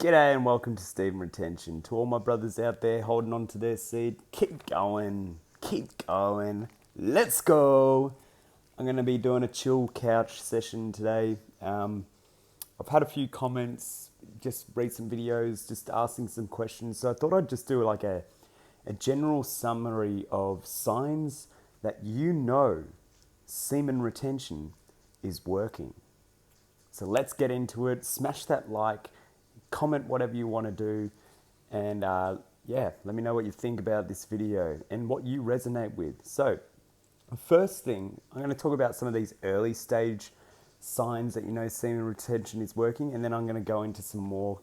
G'day and welcome to Semen Retention. To all my brothers out there holding on to their seed, keep going, let's go. I'm going to be doing a chill couch session today. I've had a few comments, just recent videos, just asking some questions. So I thought I'd just do like a general summary of signs that semen retention is working. So let's get into it. Smash that like, comment whatever you want to do, and let me know what you think about this video and what you resonate with. So the first thing, I'm going to talk about some of these early stage signs that semen retention is working, and then I'm going to go into some more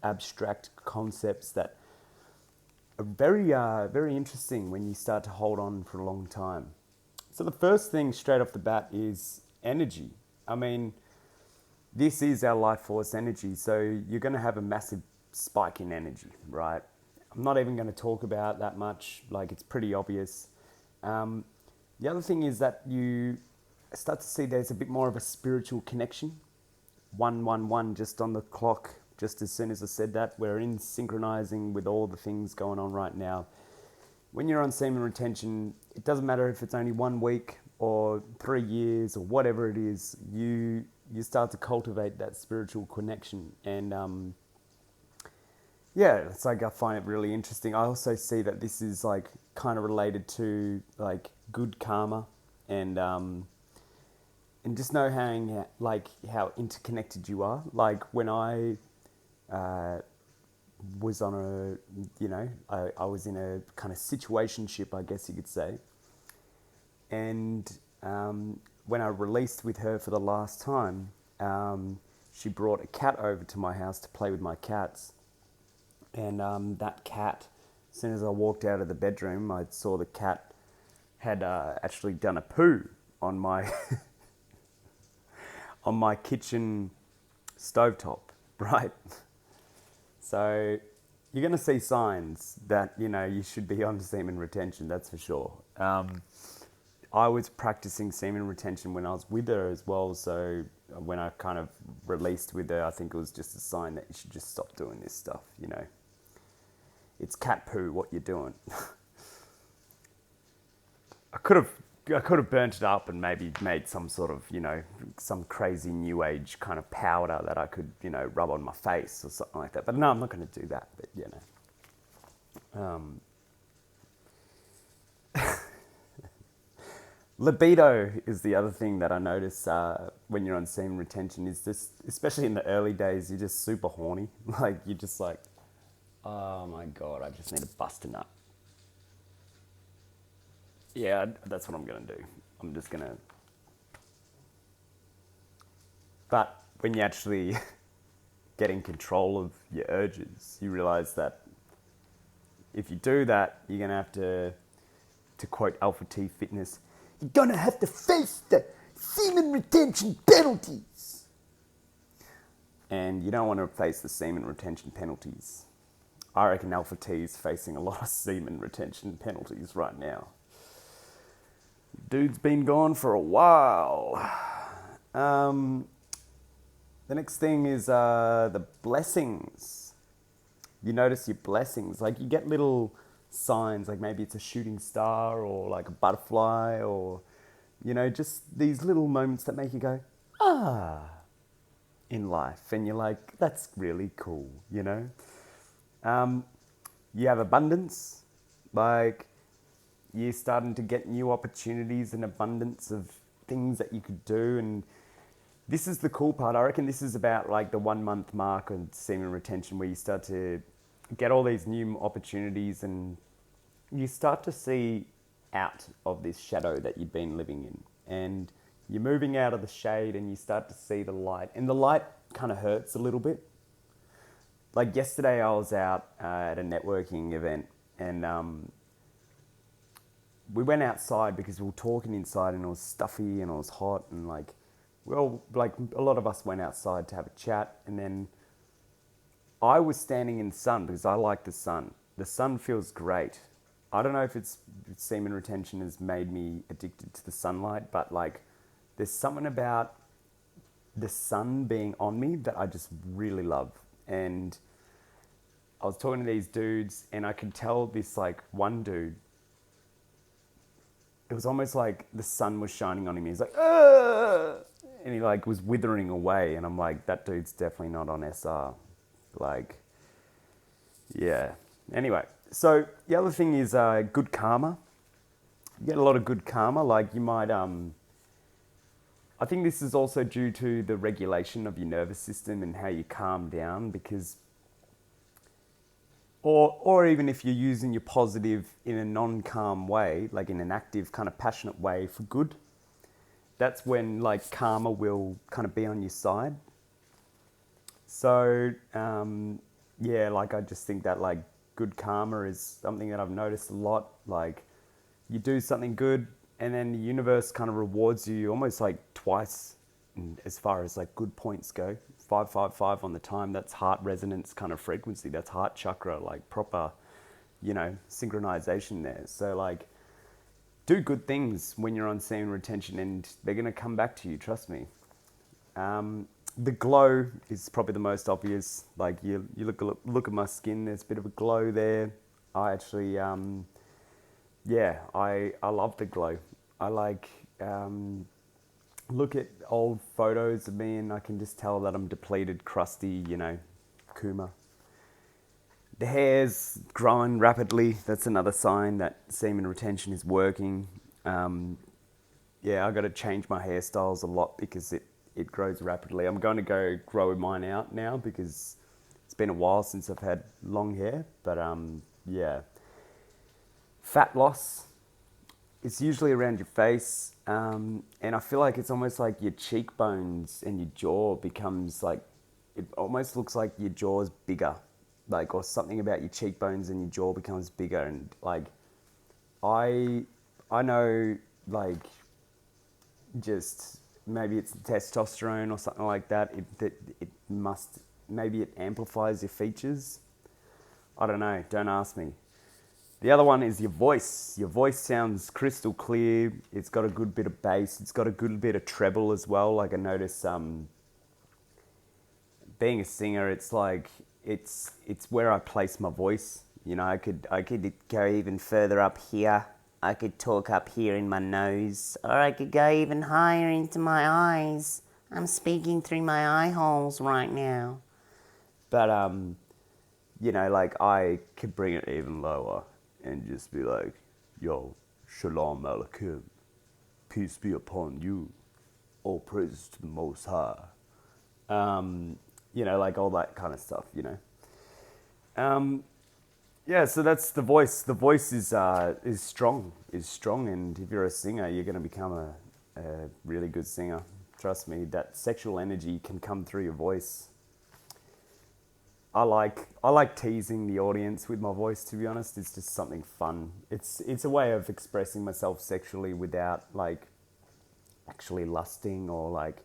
abstract concepts that are very interesting when you start to hold on for a long time. So the first thing straight off the bat is energy. I mean, this is our life force energy, so you're going to have a massive spike in energy, right? I'm not even going to talk about that much, like it's pretty obvious. The other thing is that you start to see there's a bit more of a spiritual connection. 111 just on the clock, just as soon as I said that, we're in synchronizing with all the things going on right now. When you're on semen retention, it doesn't matter if it's only 1 week or 3 years or whatever it is, you start to cultivate that spiritual connection. And it's like I find it really interesting. I also see that this is like kind of related to like good karma and just know how interconnected you are. Like when I was on I was in a kind of situationship, I guess you could say. And when I released with her for the last time, she brought a cat over to my house to play with my cats. And that cat, as soon as I walked out of the bedroom, I saw the cat had actually done a poo on my on my kitchen stovetop, right? So you're going to see signs that, you should be on semen retention, that's for sure. I was practicing semen retention when I was with her as well. So when I kind of released with her, I think it was just a sign that you should just stop doing this stuff, It's cat poo, what you're doing. I could have burnt it up and maybe made some sort of, some crazy new age kind of powder that I could, rub on my face or something like that. But no, I'm not going to do that. But, libido is the other thing that I notice when you're on semen retention. Is just, especially in the early days, you're just super horny. Like, you're just like, oh my God, I just need to bust a nut. Yeah, that's what I'm going to do. I'm just going to... But when you actually get in control of your urges, you realize that if you do that, you're going to have to quote Alpha T Fitness, you're going to have to face the semen retention penalties. And you don't want to face the semen retention penalties. I reckon Alpha T is facing a lot of semen retention penalties right now. Dude's been gone for a while. The next thing is the blessings. You notice your blessings. Like, you get little signs, like maybe it's a shooting star or like a butterfly, or just these little moments that make you go in life, and you're like, that's really cool. You have abundance, like you're starting to get new opportunities and abundance of things that you could do. And this is the cool part. I reckon this is about like the 1 month mark of semen retention, where you start to get all these new opportunities and you start to see out of this shadow that you've been living in, and you're moving out of the shade and you start to see the light, and the light kind of hurts a little bit. Like yesterday I was out at a networking event, and we went outside because we were talking inside and it was stuffy and it was hot, and like a lot of us went outside to have a chat, and then I was standing in the sun because I like the sun. The sun feels great. I don't know if it's semen retention has made me addicted to the sunlight, but like there's something about the sun being on me that I just really love. and I was talking to these dudes, and I could tell this like one dude, it was almost like the sun was shining on him. He's like, "Ugh!" And he like was withering away, and I'm like, that dude's definitely not on SR. Like, yeah. Anyway, so the other thing is good karma. You get a lot of good karma. Like you might, I think this is also due to the regulation of your nervous system and how you calm down, because, or even if you're using your positive in a non-calm way, like in an active kind of passionate way for good, that's when like karma will kind of be on your side. So, yeah, like I just think that like good karma is something that I've noticed a lot. Like you do something good and then the universe kind of rewards you almost like twice as far as like good points go. 555 on the time, that's heart resonance kind of frequency. That's heart chakra, like proper, synchronization there. So like do good things when you're on semen retention and they're going to come back to you, trust me. The glow is probably the most obvious. Like you look at my skin, there's a bit of a glow there. I actually, I love the glow. I like, look at old photos of me and I can just tell that I'm depleted, crusty, Kuma. The hair's growing rapidly. That's another sign that semen retention is working. I got to change my hairstyles a lot because it grows rapidly. I'm going to go grow mine out now because it's been a while since I've had long hair. But fat loss. It's usually around your face, and I feel like it's almost like your cheekbones and your jaw becomes like, it almost looks like your jaw's bigger, like, or something about your cheekbones and your jaw becomes bigger. And like, I know, like, just maybe it's testosterone or something like that. Maybe it amplifies your features. I don't know. Don't ask me. The other one is your voice. Your voice sounds crystal clear. It's got a good bit of bass. It's got a good bit of treble as well. Like I notice, being a singer, it's like it's where I place my voice. I could go even further up here. I could talk up here in my nose, or I could go even higher into my eyes. I'm speaking through my eye holes right now. But like I could bring it even lower and just be like, yo, shalom aleichem, peace be upon you, all praises to the Most High. Like all that kind of stuff, so that's the voice. The voice is strong, and if you're a singer, you're going to become a really good singer. Trust me, that sexual energy can come through your voice. I like teasing the audience with my voice, to be honest. It's just something fun. It's a way of expressing myself sexually without like actually lusting or like,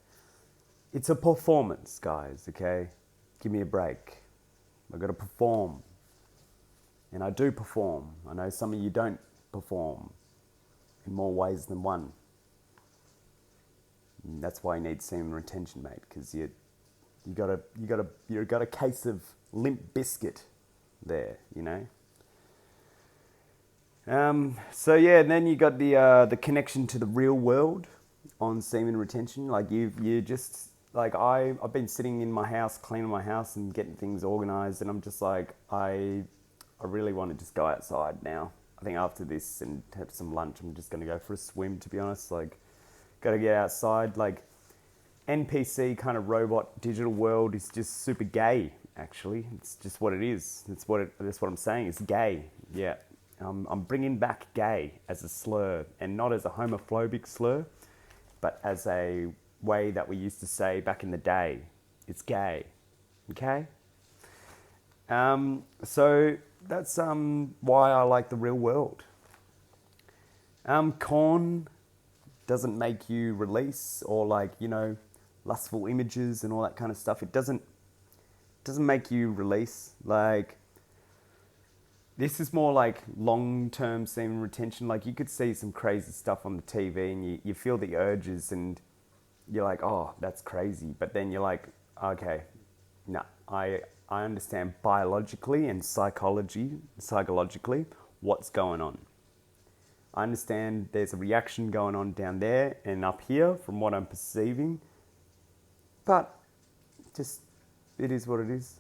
it's a performance, guys, okay? Give me a break. I've got to perform. And I do perform. I know some of you don't perform in more ways than one. And that's why you need semen retention, mate, because you got a case of Limp Biscuit there, and then you got the connection to the real world on semen retention. Like you just like I've been sitting in my house, cleaning my house and getting things organized, and I'm just like I really want to just go outside now. I think after this and have some lunch, I'm just going to go for a swim, to be honest. Like, got to get outside. Like, NPC kind of robot digital world is just super gay, actually. It's just what it is. That's what I'm saying. It's gay. Yeah. I'm bringing back gay as a slur, and not as a homophobic slur, but as a way that we used to say back in the day. It's gay. Okay? So that's why I like the real world. Corn doesn't make you release, or like, lustful images and all that kind of stuff. It doesn't make you release. Like, this is more like long-term semen retention. Like, you could see some crazy stuff on the TV and you feel the urges and you're like, oh, that's crazy. But then you're like, okay, no, I I understand biologically and psychologically what's going on. I understand there's a reaction going on down there and up here from what I'm perceiving, but just, it is what it is.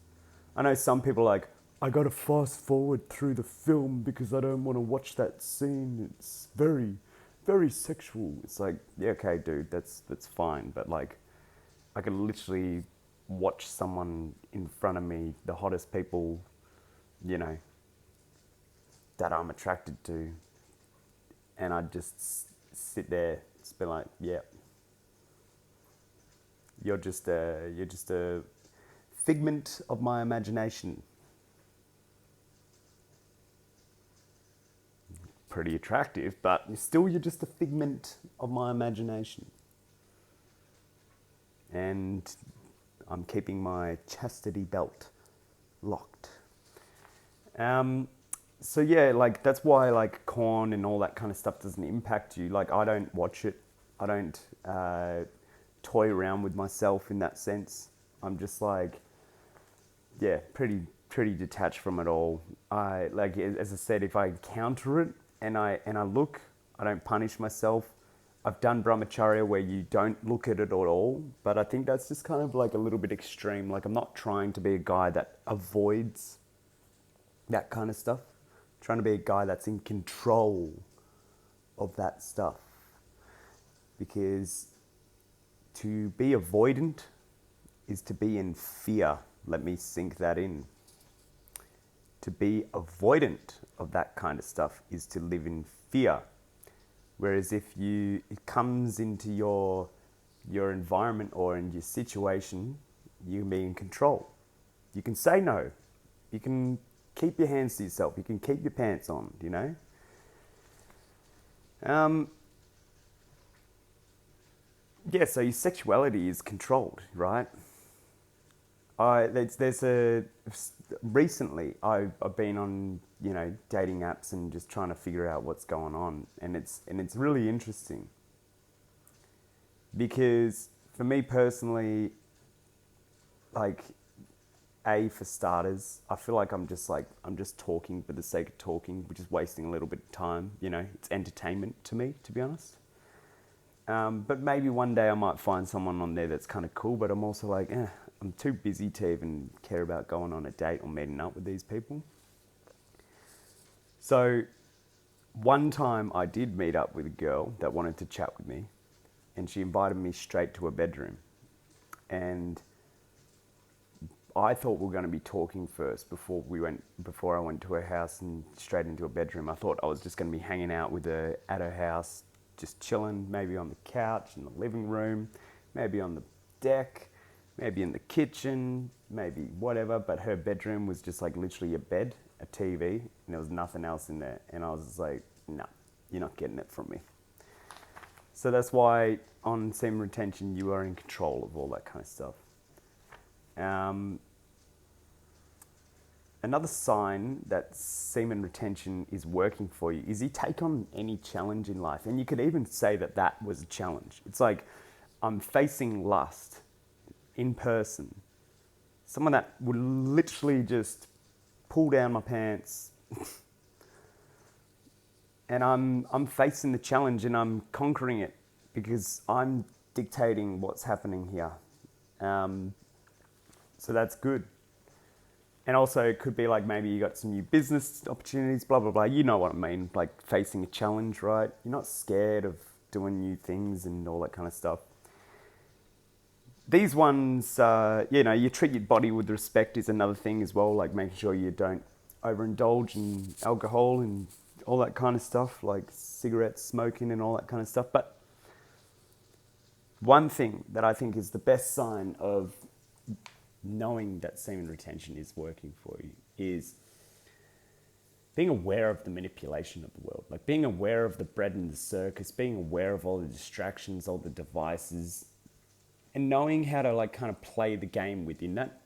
I know some people are like, I gotta fast forward through the film because I don't want to watch that scene. It's very, very sexual. It's like, yeah, okay, dude, that's fine. But like, I can literally watch someone in front of me, the hottest people, you know, that I'm attracted to, and I just sit there, just be like, yeah, you're just a figment of my imagination. Pretty attractive, but still you're just a figment of my imagination. And I'm keeping my chastity belt locked. So yeah, like that's why like corn and all that kind of stuff doesn't impact you. Like I don't watch it. I don't toy around with myself in that sense. I'm just like, yeah, pretty detached from it all. I like, as I said, if I encounter it and I look, I don't punish myself. I've done brahmacharya where you don't look at it at all, but I think that's just kind of like a little bit extreme. Like I'm not trying to be a guy that avoids that kind of stuff. I'm trying to be a guy that's in control of that stuff. Because to be avoidant is to be in fear. Let me sink that in. To be avoidant of that kind of stuff is to live in fear. Whereas if it comes into your environment or in your situation, you can be in control. You can say no. You can keep your hands to yourself. You can keep your pants on, you know? Yeah, so your sexuality is controlled, right? Recently I've been on, you know, dating apps and just trying to figure out what's going on, and it's really interesting because for me personally, like, for starters, I feel like I'm just talking for the sake of talking, which is wasting a little bit of time. You know, it's entertainment to me, to be honest. But maybe one day I might find someone on there that's kind of cool, but I'm also like, I'm too busy to even care about going on a date or meeting up with these people. So one time I did meet up with a girl that wanted to chat with me, and she invited me straight to her bedroom. And I thought we were going to be talking first before I went to her house and straight into her bedroom. I thought I was just going to be hanging out with her at her house, just chilling, maybe on the couch in the living room, maybe on the deck, maybe in the kitchen, maybe whatever. But her bedroom was just like literally a bed, a TV, and there was nothing else in there. And I was just like, no, you're not getting it from me. So that's why on semen retention, you are in control of all that kind of stuff. Another sign that semen retention is working for you is you take on any challenge in life. And you could even say that that was a challenge. It's like, I'm facing lust in person. Someone that would literally just pull down my pants. And I'm facing the challenge and I'm conquering it because I'm dictating what's happening here. So that's good. And also it could be like maybe you got some new business opportunities, blah, blah, blah. You know what I mean, like facing a challenge, right? You're not scared of doing new things and all that kind of stuff. These ones, you treat your body with respect is another thing as well, like making sure you don't overindulge in alcohol and all that kind of stuff, like cigarettes, smoking and all that kind of stuff. But one thing that I think is the best sign of knowing that semen retention is working for you is being aware of the manipulation of the world, like being aware of the bread and the circus, being aware of all the distractions, all the devices, and knowing how to like kind of play the game within that.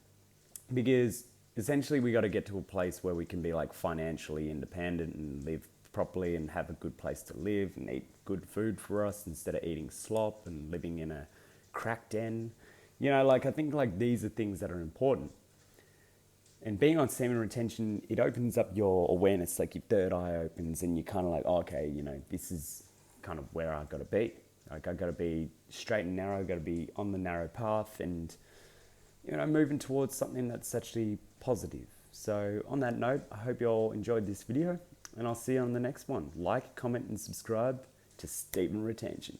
Because essentially we got to get to a place where we can be like financially independent and live properly and have a good place to live and eat good food for us instead of eating slop and living in a crack den. You know, like I think like these are things that are important. And being on semen retention, it opens up your awareness, like your third eye opens, and you're kind of like, oh, okay, you know, this is kind of where I got to be. Like, I got to be straight and narrow, got to be on the narrow path, and you know, moving towards something that's actually positive. So on that note, I hope you all enjoyed this video, and I'll see you on the next one. Like, comment, and subscribe to Semen Retention.